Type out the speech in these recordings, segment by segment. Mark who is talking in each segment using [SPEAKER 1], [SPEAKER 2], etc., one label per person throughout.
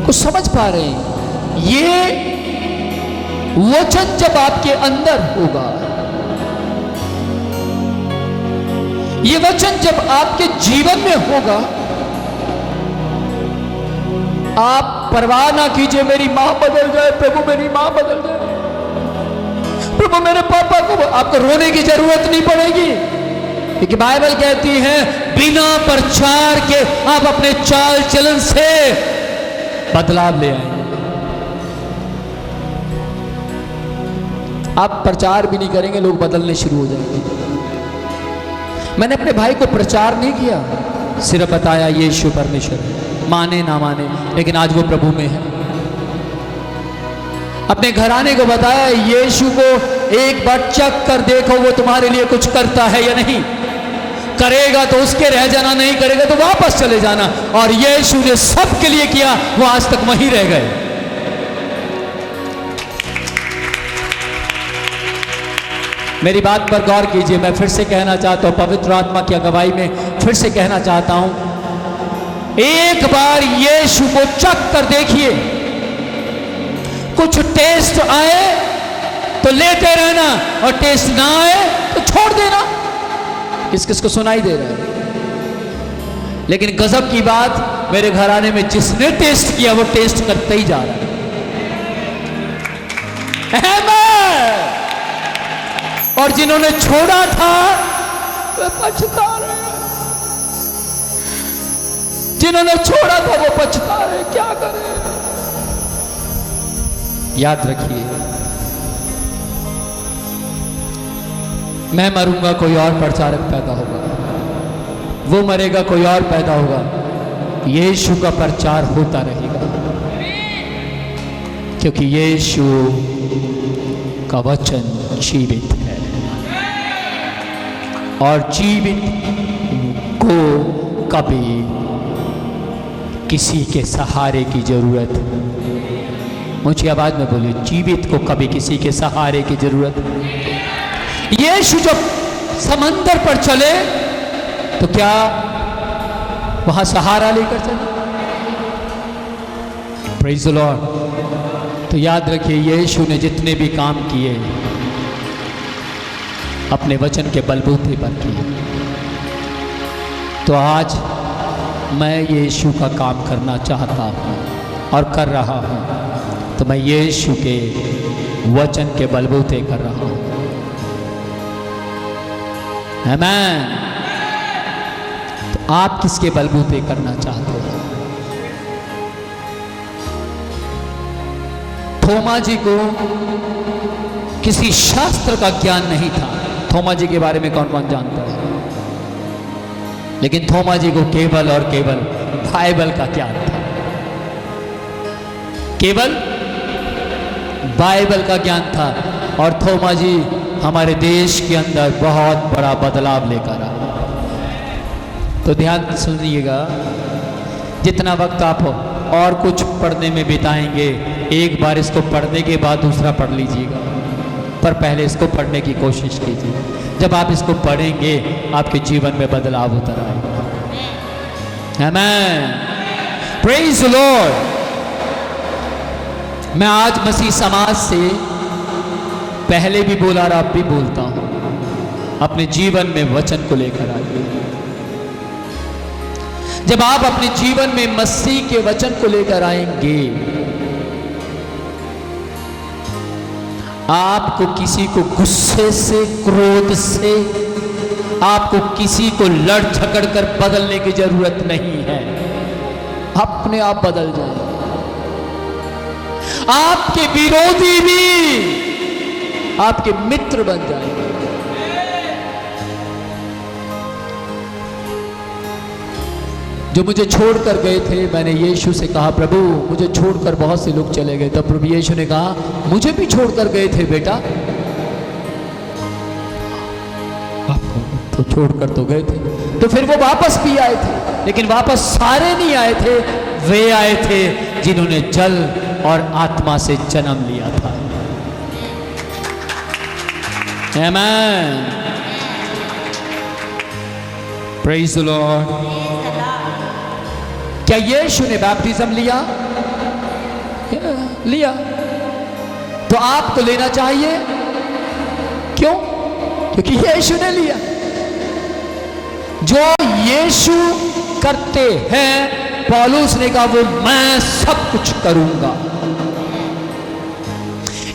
[SPEAKER 1] कुछ समझ पा रहे हैं? ये वचन जब आपके अंदर होगा, ये वचन जब आपके जीवन में होगा, आप परवाह ना कीजिए मेरी मां बदल जाए, प्रभु मेरी मां बदल जाए, प्रभु मेरे पापा को, आपको रोने की जरूरत नहीं पड़ेगी, क्योंकि बाइबल कहती है बिना प्रचार के आप अपने चाल चलन से बदलाव ले आएंगे। आप प्रचार भी नहीं करेंगे, लोग बदलने शुरू हो जाएंगे। मैंने अपने भाई को प्रचार नहीं किया, सिर्फ बताया यीशु परमेश्वर है, माने ना माने, लेकिन आज वो प्रभु में है। अपने घराने को बताया यीशु को एक बार चेक कर देखो वो तुम्हारे लिए कुछ करता है या नहीं, करेगा तो उसके रह जाना, नहीं करेगा तो वापस चले जाना। और यीशु ने सबके लिए किया, वो आज तक वहीं रह गए। मेरी बात पर गौर कीजिए, मैं फिर से कहना चाहता हूं, पवित्र आत्मा की अगुवाई में फिर से कहना चाहता हूं, एक बार यीशु को चख कर देखिए, कुछ टेस्ट आए तो लेते रहना, और टेस्ट ना आए तो छोड़ देना। किस किस को सुनाई दे रहा है? लेकिन गजब की बात, मेरे घराने में जिसने टेस्ट किया वो टेस्ट करते ही जा रहा है, और जिन्होंने छोड़ा था वे पछता रहे, जिन्होंने छोड़ा था वो पछता रहे, क्या करें? याद रखिए, मैं मरूंगा कोई और प्रचारक पैदा होगा, वो मरेगा कोई और पैदा होगा, यीशु का प्रचार होता रहेगा, क्योंकि यीशु का वचन जीवित है, और जीवित को कभी किसी के सहारे की जरूरत, ऊंची आवाज में बोलिए, जीवित को कभी किसी के सहारे की जरूरत। यीशु जब समंदर पर चले तो क्या वहां सहारा लेकर चले? Praise the Lord. तो याद रखिए, यीशु ने जितने भी काम किए अपने वचन के बलबूते पर किए। तो आज मैं यीशु का काम करना चाहता हूं और कर रहा हूं, तो मैं यीशु के वचन के बलबूते कर रहा हूं। आमीन। तो आप किसके बलबूते करना चाहते हैं? थोमा जी को किसी शास्त्र का ज्ञान नहीं था। थोमा जी के बारे में कौन कौन जानता है? लेकिन थोमा जी को केवल और केवल बाइबल का ज्ञान था, केवल बाइबल का ज्ञान था। और थोमा जी हमारे देश के अंदर बहुत बड़ा बदलाव लेकर आया। तो ध्यान सुनिएगा, जितना वक्त आप और कुछ पढ़ने में बिताएंगे, एक बार इसको पढ़ने के बाद दूसरा पढ़ लीजिएगा, पर पहले इसको पढ़ने की कोशिश कीजिए। जब आप इसको पढ़ेंगे आपके जीवन में बदलाव उतर आएगा। आमीन। Praise the Lord. मैं आज मसीह समाज से पहले भी बोला और अब भी बोलता हूं, अपने जीवन में वचन को लेकर आइए। जब आप अपने जीवन में मसीह के वचन को लेकर आएंगे, आपको किसी को गुस्से से, क्रोध से, आपको किसी को लड़ झगड़ कर बदलने की जरूरत नहीं है। अपने आप बदल जाएंगे। आपके विरोधी भी आपके मित्र बन जाएंगे। जो मुझे छोड़कर गए थे, मैंने यीशु से कहा, प्रभु मुझे छोड़कर बहुत से लोग चले गए। तब प्रभु यीशु ने कहा, मुझे भी छोड़कर गए थे बेटा। आपको तो छोड़कर तो गए थे, तो फिर वो वापस भी आए थे, लेकिन वापस सारे नहीं आए थे। वे आए थे जिन्होंने जल और आत्मा से जन्म लिया था। आमीन। Praise the Lord. क्या यीशु ने बैप्टिज्म लिया? लिया। तो आपको लेना चाहिए, क्यों? क्योंकि यीशु ने लिया। जो यीशु करते हैं, पौलुस ने कहा वो मैं सब कुछ करूंगा।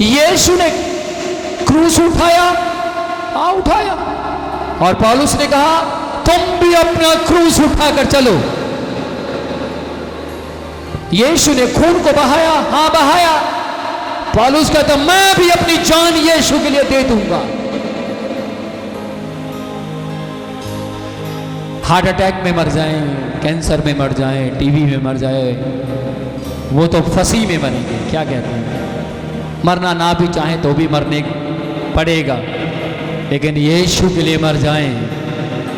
[SPEAKER 1] यीशु ने क्रूस उठाया, हाँ उठाया, और पौलुस ने कहा तुम भी अपना क्रूस उठाकर चलो। यीशु ने खून को बहाया, हाँ बहाया। पौलुस कहता मैं भी अपनी जान यीशु के लिए दे दूंगा। हार्ट अटैक में मर जाएं, कैंसर में मर जाएं, टीबी में मर जाए, वो तो फंसी में मरेंगे। क्या कहते हैं, मरना ना भी चाहें तो भी मरने पड़ेगा, लेकिन यीशु के लिए मर जाएं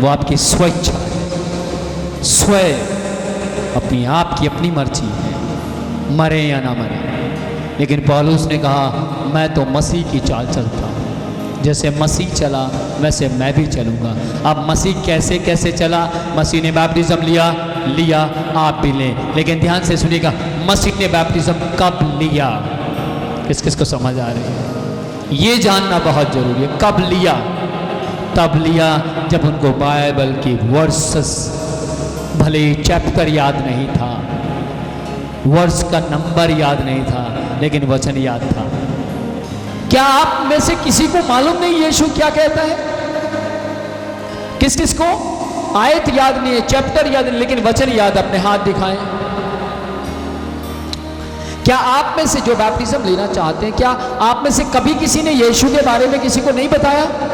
[SPEAKER 1] वो आपकी स्वेच्छा है, स्वयं अपनी आप की अपनी मर्जी है, मरे या ना मरे। लेकिन पौलुस ने कहा मैं तो मसीह की चाल चलता हूँ, जैसे मसीह चला वैसे मैं भी चलूँगा। अब मसीह कैसे कैसे चला? मसीह ने बैप्टिज्म लिया, आप भी लें। लेकिन ध्यान से सुनिएगा, मसीह ने बैप्टिज्म कब लिया? किस किस को समझ आ रही है? ये जानना बहुत जरूरी है। कब लिया? तब लिया जब उनको बाइबल की वर्सेस, भले ही चैप्टर याद नहीं था, वर्ष का नंबर याद नहीं था, लेकिन वचन याद था। क्या आप में से किसी को मालूम नहीं यीशु क्या कहता है? किस किस को आयत याद नहीं है, चैप्टर याद नहीं, लेकिन वचन याद? अपने हाथ दिखाएं। क्या आप में से जो बैप्टिज्म लेना चाहते हैं, क्या आप में से कभी किसी ने यीशु के बारे में किसी को नहीं बताया है?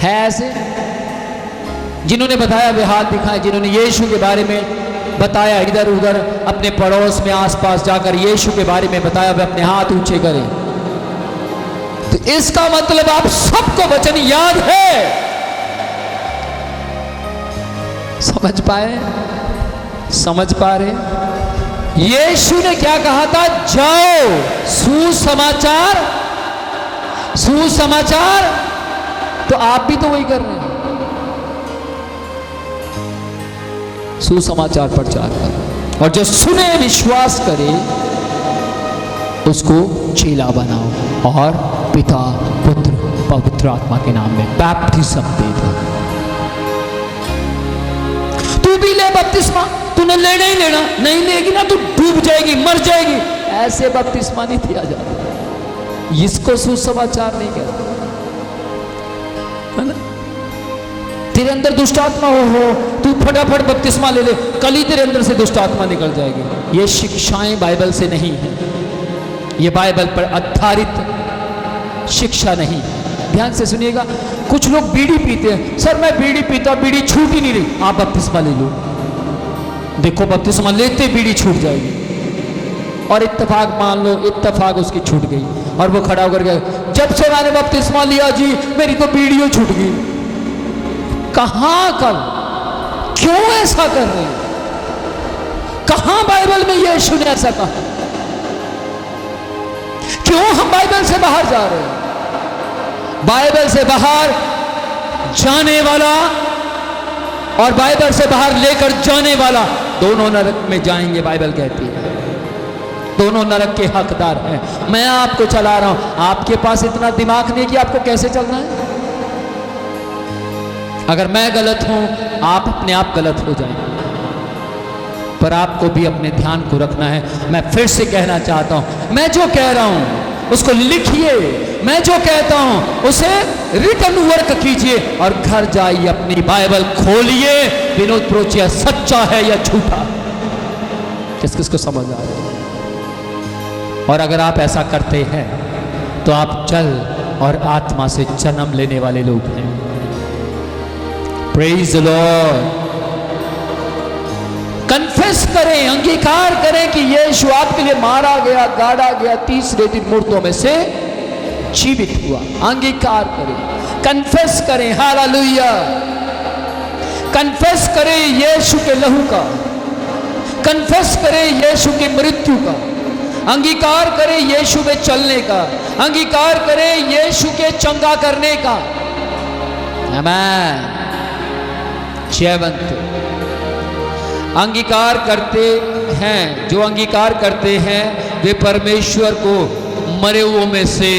[SPEAKER 1] ऐसे जिन्होंने बताया वे हाथ दिखाएं। जिन्होंने यीशु के बारे में बताया, इधर उधर अपने पड़ोस में आसपास जाकर यीशु के बारे में बताया, वे अपने हाथ ऊंचे करें। तो इसका मतलब आप सबको वचन याद है। समझ पाए? समझ पा रहे? यीशु ने क्या कहा था? जाओ सुसमाचार, सुसमाचार। तो आप भी तो वही कर रहे हैं, सुसमाचार प्रचार करो, और जो सुने विश्वास करे उसको चेला बनाओ, और पिता पुत्र पवित्र आत्मा के नाम में बैप्टिज्म दे दो। तू भी ले बपतिस्मा, तूने लेना ही लेना, नहीं लेगी ना तू डूब जाएगी, मर जाएगी। ऐसे बपतिस्मा नहीं दिया जाता, इसको सुसमाचार नहीं कहते, है ना? तेरे अंदर दुष्ट आत्मा हो तू फटाफट बपतिस्मा ले ले, कल ही तेरे अंदर से दुष्ट आत्मा निकल जाएगी। ये शिक्षाएं बाइबल से नहीं है, ये बाइबल पर आधारित शिक्षा नहीं। ध्यान से सुनिएगा, कुछ लोग बीड़ी पीते हैं, सर मैं बीड़ी पीता, बीड़ी छूट ही नहीं रही। आप बपतिस्मा ले लो, देखो बपतिस्मा लेते बीड़ी छूट जाएगी। और इत्तेफाक मान लो, इत्तेफाक उसकी छूट गई, और वो खड़ा होकर गया, जब से मैंने बपतिस्मा लिया जी मेरी तो बीड़ियों छूट गई। कहां कल? क्यों ऐसा कर रहे हैं? कहां बाइबल में यीशु ने ऐसा कहा? क्यों हम बाइबल से बाहर जा रहे हैं? बाइबल से बाहर जाने वाला और बाइबल से बाहर लेकर जाने वाला दोनों नरक में जाएंगे, बाइबल कहती है। दोनों नरक के हकदार हैं। मैं आपको चला रहा हूं, आपके पास इतना दिमाग नहीं कि आपको कैसे चलना है। अगर मैं गलत हूं, आप अपने आप गलत हो जाएंगे, पर आपको भी अपने ध्यान को रखना है। मैं फिर से कहना चाहता हूं, मैं जो कह रहा हूं उसको लिखिए, मैं जो कहता हूं उसे रिटन वर्क कीजिए, और घर जाइए अपनी बाइबल खोलिए, विनोद प्रोचिया सच्चा है या झूठा, किस किस को समझ आ रहा है? और अगर आप ऐसा करते हैं तो आप जल और आत्मा से जन्म लेने वाले लोग हैं। Praise the Lord. कन्फेस करें, अंगीकार करें कि यीशु आपके लिए मारा गया, गाड़ा गया, तीसरे दिन मुर्दों में से जीवित हुआ। अंगीकार करें, कन्फेस करें, हालेलुया। कन्फेस करें यीशु के लहू का, कन्फेस करें यीशु की मृत्यु का, अंगीकार करें यीशु में चलने का, अंगीकार करें यीशु के चंगा करने का। आमीन। जयवंत अंगीकार करते हैं, जो अंगीकार करते हैं वे परमेश्वर को मरे हुओं में से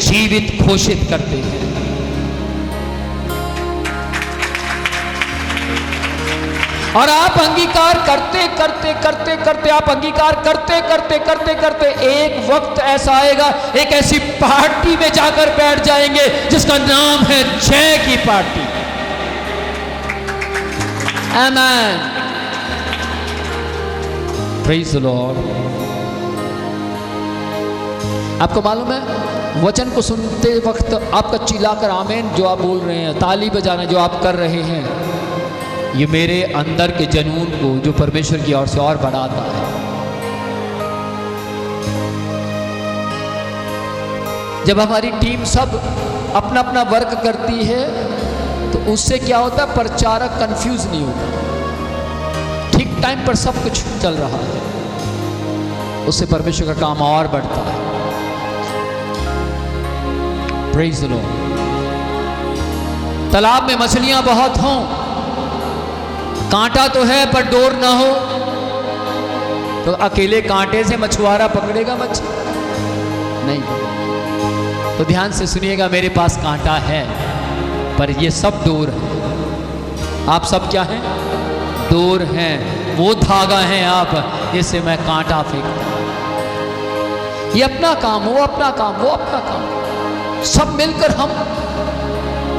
[SPEAKER 1] जीवित घोषित करते हैं। और आप अंगीकार करते करते करते करते आप अंगीकार करते करते करते करते एक वक्त ऐसा आएगा, एक ऐसी पार्टी में जाकर बैठ जाएंगे जिसका नाम है जय की party. Amen. Praise the Lord. आपको मालूम है, वचन को सुनते वक्त आपका चिल्लाकर आमेन जो आप बोल रहे हैं, ताली बजाना जो आप कर रहे हैं, ये मेरे अंदर के जुनून को जो परमेश्वर की ओर से और बढ़ाता है। जब हमारी टीम सब अपना अपना वर्क करती है तो उससे क्या होता है, प्रचारक कंफ्यूज नहीं होता, ठीक टाइम पर सब कुछ चल रहा है, उससे परमेश्वर का काम और बढ़ता है। Praise the Lord. तालाब में मछलियां बहुत हों, कांटा तो है पर डोर ना हो, तो अकेले कांटे से मछुआरा पकड़ेगा मछली? नहीं। तो ध्यान से सुनिएगा, मेरे पास कांटा है पर ये सब डोर है। आप सब क्या हैं? डोर हैं, वो धागा है आप जिससे मैं कांटा फेंकता हूं। ये अपना काम, वो अपना काम, वो अपना काम, सब मिलकर हम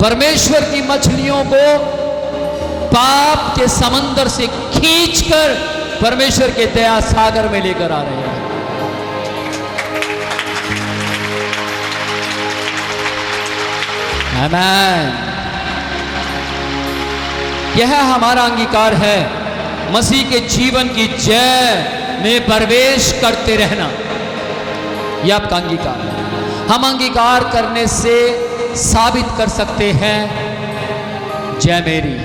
[SPEAKER 1] परमेश्वर की मछलियों को पाप के समंदर से खींचकर परमेश्वर के दया सागर में लेकर आ रहे हैं। आमीन। यह हमारा अंगीकार है, मसीह के जीवन की जय में प्रवेश करते रहना। यह आपका अंगीकार है। हम अंगीकार करने से साबित कर सकते हैं जय मेरी